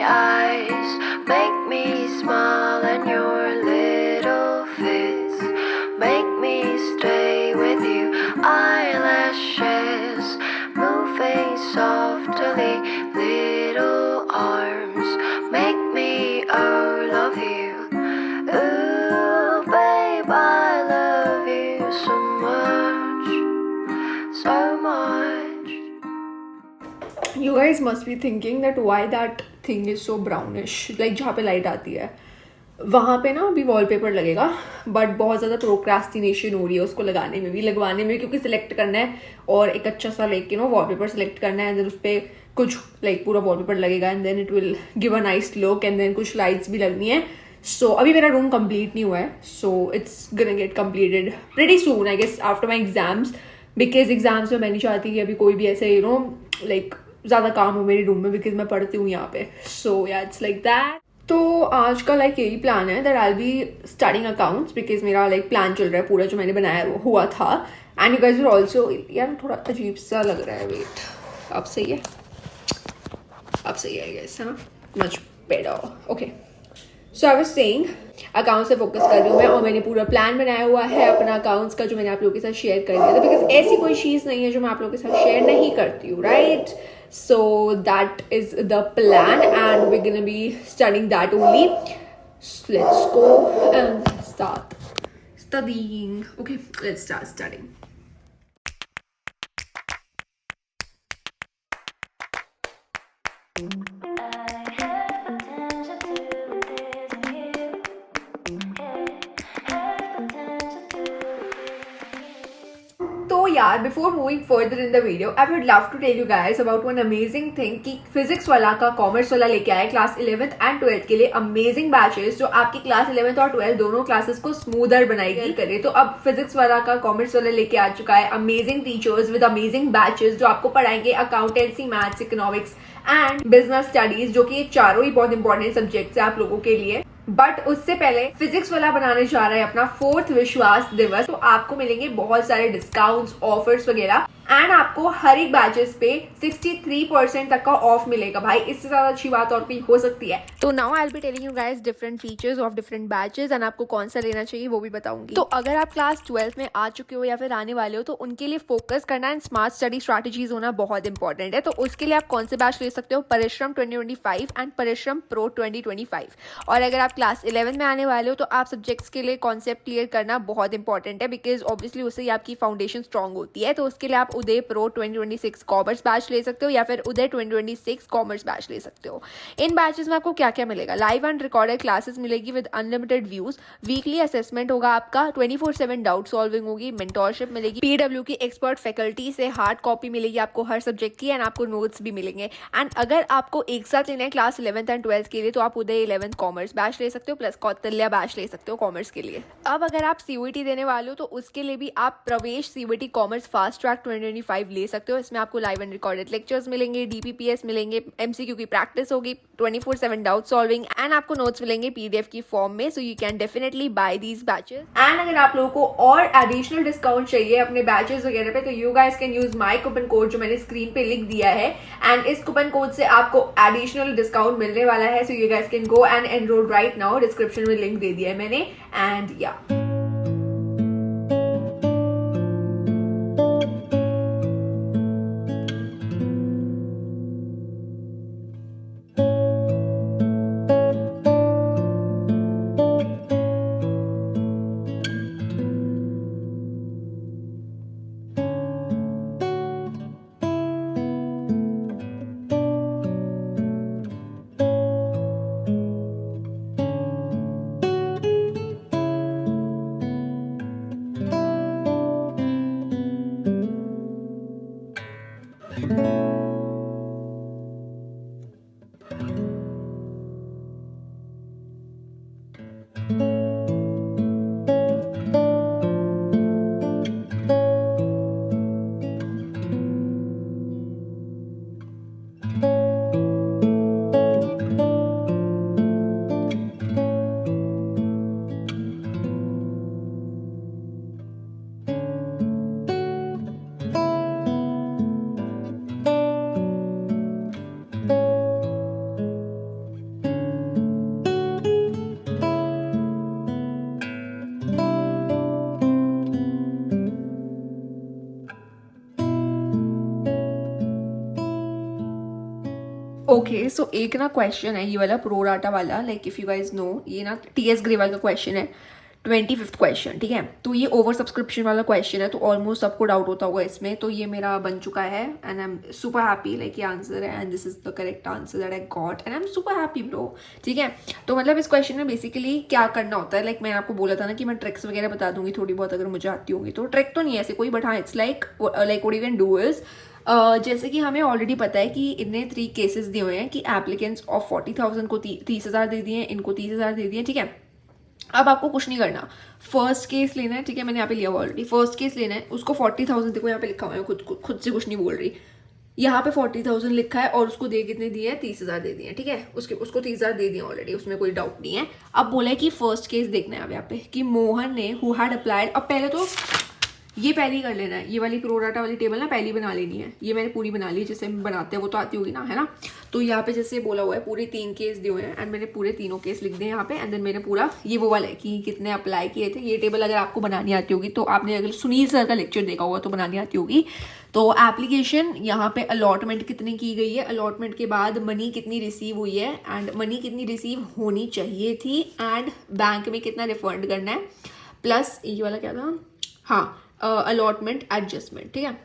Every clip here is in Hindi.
eyes make me smile, and your little fits make me stay with you. Eyelashes moving softly, little arms make me love you. Ooh, babe, I love you so much, so much. You guys must be thinking that why that thing is so brownish, like जहाँ पे लाइट आती है वहाँ पे ना अभी वॉलपेपर लगेगा, बट बहुत ज़्यादा प्रोक्रास्टिनेशन हो रही है उसको लगाने में भी, लगवाने में, क्योंकि सिलेक्ट करना है और एक अच्छा सा like you know wallpaper select करना है, देन उस पर कुछ लाइक पूरा वॉलपेपर लगेगा and then it will give a nice look and then कुछ लाइट्स भी लगनी है. सो अभी मेरा रूम कंप्लीट नहीं हुआ है, so it's gonna get completed pretty soon I guess after my exams, because exams में मैं नहीं चाहती कि अभी कोई भी ऐसे यू नो लाइक ज़्यादा काम हो मेरे रूम में, बिकॉज मैं पढ़ती हूँ यहाँ पे. सो या इट्स लाइक दैट. तो आज का लाइक यही प्लान है that I be starting accounts, because मेरा लाइक प्लान चल रहा है पूरा जो मैंने बनाया हुआ था. And you guys will also, यार थोड़ा अजीब सा लग रहा है, वेट, अब सही है, अब सही है गाइस, है ना, much better. Okay, so I was saying account से फोकस कर रही हूँ मैं, और मैंने पूरा प्लान बनाया हुआ है अपना अकाउंट्स का जो मैंने आप लोगों के साथ शेयर कर दिया था, बिकॉज ऐसी कोई चीज़ नहीं है जो मैं आप लोगों के साथ शेयर नहीं करती हूँ, right? So that is the plan and we're gonna be studying that only. So let's go and start studying. Okay, let's start studying. तो यार before moving further in the video I would love to tell you guys about one amazing thing कि फिजिक्स वाला का कॉमर्स वाला लेके आया क्लास 11th एंड 12th के लिए अमेजिंग बैचेस जो आपकी क्लास 11th और 12th दोनों क्लासेस को स्मूदर बनाएगी करे. तो अब फिजिक्स वाला का कॉमर्स वाला लेके आ चुका है amazing teachers with amazing batches जो आपको पढ़ाएंगे accountancy, maths, economics and business studies, जो कि ये चारों ही बहुत इंपॉर्टेंट सब्जेक्ट्स है आप लोगों के लिए. बट उससे पहले फिजिक्स वाला बनाने जा रहा है अपना 4th विश्वास दिवस, तो आपको मिलेंगे बहुत सारे डिस्काउंट्स, ऑफर्स वगैरह, एंड आपको हर एक बैचेस पे 63% तक का ऑफ मिलेगा. भाई इससे ज्यादा अच्छी बात और कोई हो सकती है. तो now I will be telling you guys different features of different batches and आपको कौन सा लेना चाहिए वो भी बताऊंगी. तो अगर आप क्लास 12th में आ चुके हो या फिर आने वाले हो तो उनके लिए फोकस करना एंड स्मार्ट स्टडी स्ट्रैटेजीज होना बहुत इंपॉर्टेंट है. तो उसके लिए आप कौन से बैच ले सकते हो? परिश्रम 2025 एंड परिश्रम प्रो 2025. और अगर आप क्लास 11 में आने वाले हो तो आप सब्जेक्ट्स के लिए कॉन्सेप्ट क्लियर करना बहुत इंपॉर्टेंट है, बिकॉज ऑब्वियसली उससे ही आपकी फाउंडेशन स्ट्रॉन्ग होती है. तो उसके लिए आप उदय प्रो 2026 कॉमर्स बैच ले सकते हो या फिर उदय 2026 कॉमर्स बैच ले सकते हो. इन बैचेस में आपको क्या क्या मिलेगा? लाइव एंड रिकॉर्डेड क्लासेस मिलेगी with unlimited views, weekly assessment होगा आपका, 24/7 डाउट सॉल्विंग होगी, मेंटोरशिप मिलेगी, पीडब्ल्यू की एक्सपर्ट फैकल्टी से हार्ड कॉपी मिलेगी आपको हर सब्जेक्ट की, एंड आपको नोट्स भी मिलेंगे. एंड अगर आपको एक साथ लेना है क्लास 11th एंड 12th के लिए तो आप उदय 11th कॉमर्स बैच ले सकते हो प्लस कौतल्या बैच ले सकते हो कॉमर्स के लिए. अब अगर आप सीयूईटी देने वाले हो तो उसके लिए भी आप प्रवेश सीयूईटी कॉमर्स फास्ट ट्रैक 2025 ले सकते हो. इसमें आपको लाइव एंड रिकॉर्डेड लेक्चर्स मिलेंगे, डीपीपीएस मिलेंगे, एमसीक्यू की प्रैक्टिस होगी, 24/7 डाउट सॉल्विंग, एंड आपको नोट्स मिलेंगे पीडीएफ की फॉर्म में. So you can definitely buy these batches. And अगर आप लोगों को और एडिशनल डिस्काउंट चाहिए अपने बैचेस वगैरह पे तो you guys can use my coupon code जो मैंने स्क्रीन पे लिख दिया है, एंड इस कूपन कोड से आपको एडिशनल डिस्काउंट मिलने वाला है. So you guys can go and enrol right now. Description में लिंक दे दिया है मैंने. एंड या सो एक ना क्वेश्चन है ये वाला प्रो डाटा वाला, like if you guys know, ये ना TS ग्रेवाल का क्वेश्चन है, 25th क्वेश्चन, ठीक है। तो ये ओवर सब्सक्रिप्शन वाला क्वेश्चन है, तो ऑलमोस्ट सबको डाउट होता होगा इसमें, तो ये मेरा बन चुका है and I am super happy, like ये आंसर है and this is the correct answer that I got and I am super happy bro, ठीक है। तो मतलब इस क्वेश्चन में बेसिकली क्या करना होता है, लाइक मैंने आपको बोला था ना कि मैं ट्रिक्स वगैरह बता दूंगी थोड़ी बहुत अगर मुझे आती होंगी, तो ट्रिक तो नहीं है ऐसे कोई, बट हाँ it's like what you can do is जैसे कि हमें ऑलरेडी पता है कि इनने 3 केसेस दिए हुए हैं कि एप्लीकेंट्स ऑफ 40,000 को 30,000 दे दिए, इनको 30,000 दे दिए, ठीक है। अब आपको कुछ नहीं करना, फर्स्ट केस लेना है, ठीक है, मैंने यहाँ पे लिया हुआ ऑलरेडी, फर्स्ट केस लेना है, उसको 40,000, देखो यहाँ पे लिखा हुआ है, खुद से कुछ नहीं बोल रही, यहाँ पे 40,000 लिखा है और उसको दे कितने दिए हैं, 30,000 दे दिए, ठीक है, उसको 30,000 दे दिए ऑलरेडी, उसमें कोई डाउट नहीं है। अब बोला है कि फर्स्ट केस देखना है अब यहाँ पे कि मोहन ने हु हैड अप्लाइड, अब पहले तो ये पहले ही कर लेना है, ये वाली प्रो डाटा वाली टेबल ना पहले ही बना लेनी है, ये मैंने पूरी बना ली है, जैसे बनाते हैं वो तो आती होगी ना, है ना। तो यहाँ पे जैसे बोला हुआ है पूरे 3 केस दिए हुए हैं एंड मैंने पूरे तीनों केस लिख दिए यहाँ पे एंड देन मैंने पूरा ये वो वाला है कि कितने अप्लाई किए थे, ये टेबल अगर आपको बनानी आती होगी तो आपने अगर सुनील सर का लेक्चर देखा होगा तो बनानी आती होगी। तो एप्लीकेशन यहाँ पे अलॉटमेंट कितनी की गई है, अलॉटमेंट के बाद मनी कितनी रिसीव हुई है एंड मनी कितनी रिसीव होनी चाहिए थी एंड बैंक में कितना रिफंड करना है, प्लस ये वाला क्या था, हाँ अलॉटमेंट एडजस्टमेंट, ठीक है।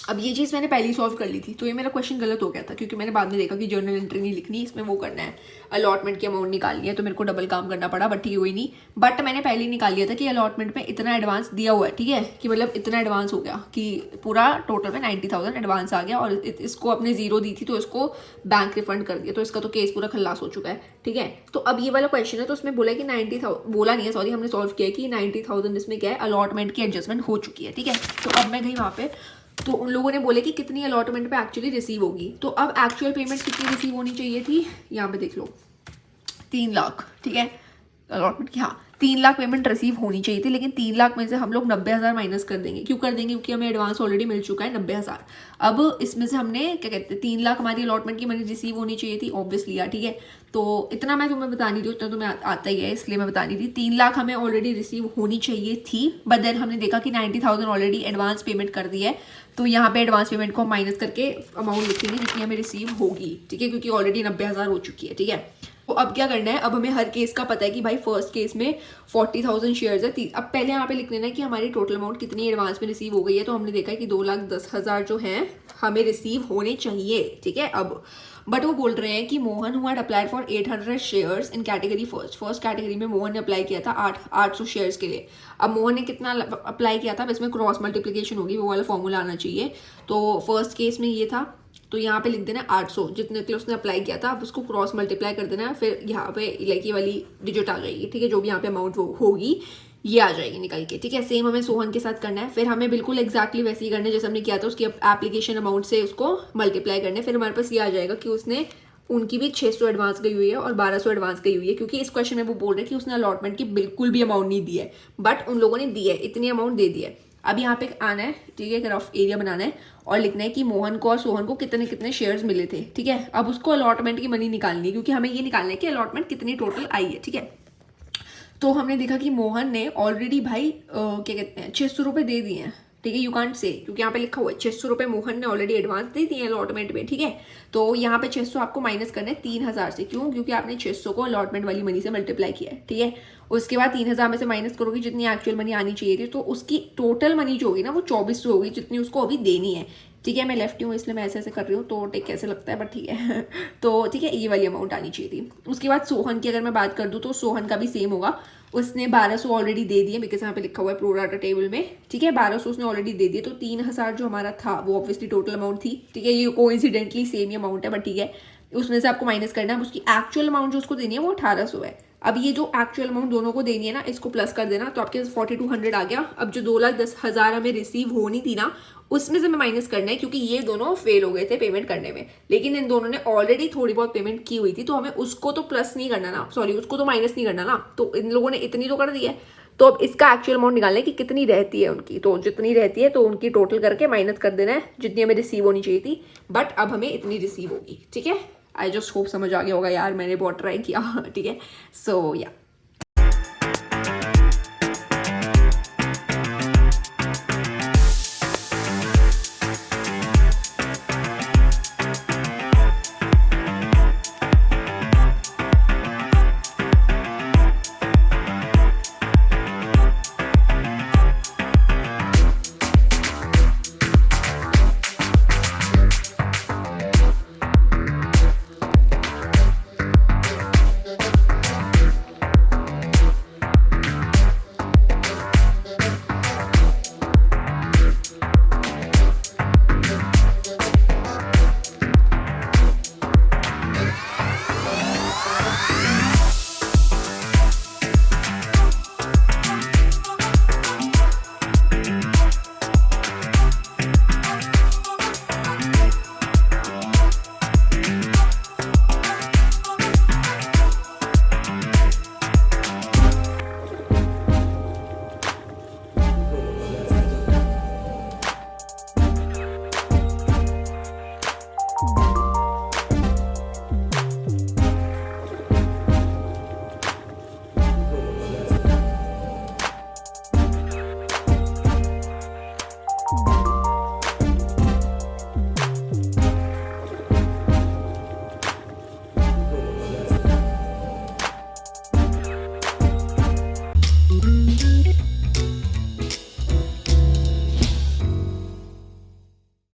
अब ये चीज़ मैंने पहले ही सॉल्व कर ली थी, तो ये मेरा क्वेश्चन गलत हो गया था क्योंकि मैंने बाद में देखा कि जर्नल एंट्री नहीं लिखनी, इसमें वो करना है अलॉटमेंट की अमाउंट निकालनी है, तो मेरे को डबल काम करना पड़ा, बट ठीक हुई नहीं। बट मैंने पहले ही निकाल लिया था कि अलॉटमेंट में इतना एडवांस दिया हुआ है, ठीक है, कि मतलब इतना एडवांस हो गया कि पूरा टोटल में 90,000 एडवांस आ गया और इसको अपने 0 दी थी तो इसको बैंक रिफंड कर दिया, तो इसका तो केस पूरा खल्लास हो चुका है, ठीक है। तो अब ये वाला क्वेश्चन है, तो उसमें बोला कि 90,000, बोला नहीं है सॉरी, हमने सॉल्व किया कि 90,000 इसमें क्या है, अलॉटमेंट की एडजस्टमेंट हो चुकी है, ठीक है। तो अब मैं गई वहाँ पे, तो उन लोगों ने बोले कि कितनी अलॉटमेंट पे एक्चुअली रिसीव होगी, तो अब एक्चुअल पेमेंट कितनी रिसीव होनी चाहिए थी, यहाँ पे देख लो 3 लाख, ठीक है, अलॉटमेंट की, हाँ 3 लाख पेमेंट रिसीव होनी चाहिए थी, लेकिन 3 लाख में से हम लोग 90,000 माइनस कर देंगे, क्यों कर देंगे, क्योंकि हमें एडवांस ऑलरेडी मिल चुका है 90,000। अब इसमें से हमने क्या कहते हैं 3 लाख हमारी अलॉटमेंट की मनी रिसीव होनी चाहिए थी, ऑब्वियसली यार, ठीक है। तो इतना मैं तुम्हें बता नहीं रही, उतना तुम्हें आता ही है, इसलिए मैं बता नहीं रही, 3 लाख हमें ऑलरेडी रिसीव होनी चाहिए थी, बट देन हमने देखा कि 90,000 ऑलरेडी एडवांस पेमेंट कर दी है, तो यहाँ पे एडवांस पेमेंट को माइनस करके अमाउंट लिखेंगे जितनी हमें रिसीव होगी, ठीक है, क्योंकि ऑलरेडी 90,000 हो चुकी है, ठीक है। तो अब क्या करना है, अब हमें हर केस का पता है कि भाई फर्स्ट केस में 40,000 शेयर्स है, अब पहले यहाँ पे लिख लेना है कि हमारी टोटल अमाउंट कितनी एडवांस में रिसीव हो गई है, तो हमने देखा है कि 2,10,000 जो है हमें रिसीव होने चाहिए, ठीक है। अब बट वो बोल रहे हैं कि मोहन हुआ applied for 800 shares in category first category में मोहन ने अप्लाई किया था 800 शेयर्स के लिए। अब मोहन ने कितना अप्लाई किया था, इसमें क्रॉस मल्टीप्लिकेशन होगी, वो वाला फॉर्मूला आना चाहिए। तो फर्स्ट केस में ये था, तो यहाँ पे लिख देना 800 जितने के लिए उसने अप्लाई किया था, अब उसको क्रॉस मल्टीप्लाई कर देना, फिर यहाँ पे लाइक ये वाली डिजिट आ जाएगी, ठीक है, जो भी यहाँ पे अमाउंट होगी ये आ जाएगी निकल के, ठीक है। सेम हमें सोहन के साथ करना है, फिर हमें बिल्कुल एक्जैक्टली वैसे ही करना है जैसे हमने किया था, उसकी एप्लीकेशन अमाउंट से उसको मल्टीप्लाई करना है, फिर हमारे पास ये आ जाएगा कि उसने उनकी भी 600 एडवांस गई हुई है और 1200 एडवांस गई हुई है, क्योंकि इस क्वेश्चन में वो बोल रहे हैं कि उसने अलॉटमेंट की बिल्कुल भी अमाउंट नहीं दी है, बट उन लोगों ने दी है, इतनी अमाउंट दे दी है। अब यहाँ पे आना है, ठीक है, रफ एरिया बनाना है और लिखना है कि मोहन को और सोहन को कितने कितने शेयर्स मिले थे, ठीक है। अब उसको अलॉटमेंट की मनी निकालनी है, क्योंकि हमें ये निकालना है कि अलॉटमेंट कितनी टोटल आई है, ठीक है। तो हमने देखा कि मोहन ने ऑलरेडी भाई क्या कहते हैं 600 रुपये दे दिए हैं, ठीक है, यू कांट से, क्योंकि यहाँ पे लिखा हुआ है 600 रुपये मोहन ने ऑलरेडी एडवांस दे दिए हैं अलॉटमेंट में, ठीक है। तो यहाँ पे 600 आपको माइनस करना है 3,000 से, क्यों, क्योंकि आपने 600 को अलॉटमेंट वाली मनी से मल्टीप्लाई किया है, ठीक है। उसके बाद 3,000 में से माइनस करोगे जितनी एक्चुअल मनी आनी चाहिए थी, तो उसकी टोटल मनी जो होगी ना वो 2400 होगी, जितनी उसको अभी देनी है, ठीक है। मैं लेफ्ट हूँ इसलिए मैं ऐसे ऐसे कर रही हूँ, तो टेक कैसे लगता है, बट ठीक है तो ठीक है, ये वाली अमाउंट आनी चाहिए थी। उसके बाद सोहन की अगर मैं बात कर दूँ तो सोहन का भी सेम होगा, उसने 1200 ऑलरेडी दे दिए, बिकॉज यहाँ पे लिखा हुआ है प्रो डाटा टेबल में, ठीक है, 1200 उसने ऑलरेडी दे दिए, तो 3,000 जो हमारा था वो ऑब्वियसली टोटल अमाउंट थी, ठीक है, ये कोइंसिडेंटली सेम ही अमाउंट है, बट ठीक है, उसमें से आपको माइनस करना है। उसकी एक्चुअल अमाउंट जो उसको देनी है वो 1,800 है। अब ये जो एक्चुअल अमाउंट दोनों को देनी है ना, इसको प्लस कर देना, तो आपके 4,200 आ गया। अब जो 2,10,000 हमें रिसीव होनी थी ना, उसमें से हमें माइनस करना है, क्योंकि ये दोनों फेल हो गए थे पेमेंट करने में, लेकिन इन दोनों ने ऑलरेडी थोड़ी बहुत पेमेंट की हुई थी, तो हमें उसको तो प्लस नहीं करना ना, सॉरी उसको तो माइनस नहीं करना ना, तो इन लोगों ने इतनी तो कर दी है, तो अब इसका एक्चुअल अमाउंट निकालना है कि कितनी रहती है उनकी, तो जितनी रहती है तो उनकी टोटल करके माइनस कर देना है जितनी हमें रिसीव होनी चाहिए थी, बट अब हमें इतनी रिसीव होगी, ठीक है। आई जस्ट होप समझ आ गया होगा यार, मैंने बहुत ट्राई किया, ठीक है। सो या